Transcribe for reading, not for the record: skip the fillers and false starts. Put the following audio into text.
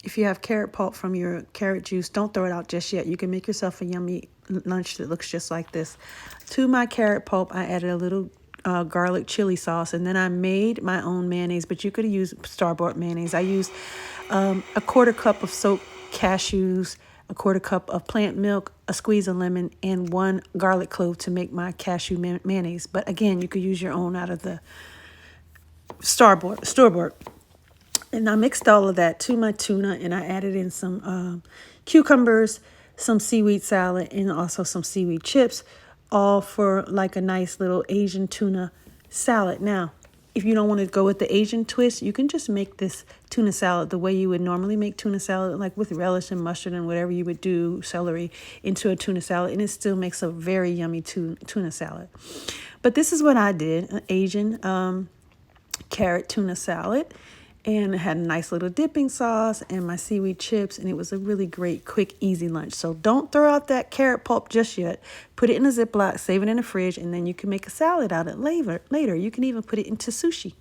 if you have carrot pulp from your carrot juice, don't throw it out just yet. You can make yourself a yummy lunch that looks just like this. To my carrot pulp, I added a little garlic chili sauce, and then I made my own mayonnaise, but you could use store-bought mayonnaise. I used a quarter cup of soaked cashews, a quarter cup of plant milk, a squeeze of lemon, and 1 garlic clove to make my cashew mayonnaise. But again, you could use your own out of the store-bought. And I mixed all of that to my tuna, and I added in some cucumbers, some seaweed salad, and also some seaweed chips, all for like a nice little Asian tuna salad. Now, if you don't want to go with the Asian twist, you can just make this tuna salad the way you would normally make tuna salad, like with relish and mustard and whatever you would do, celery, into a tuna salad, and it still makes a very yummy tuna salad. But this is what I did, an Asian carrot tuna salad. And it had a nice little dipping sauce and my seaweed chips. And it was a really great, quick, easy lunch. So don't throw out that carrot pulp just yet. Put it in a Ziploc, save it in the fridge, and then you can make a salad out of it later. You can even put it into sushi.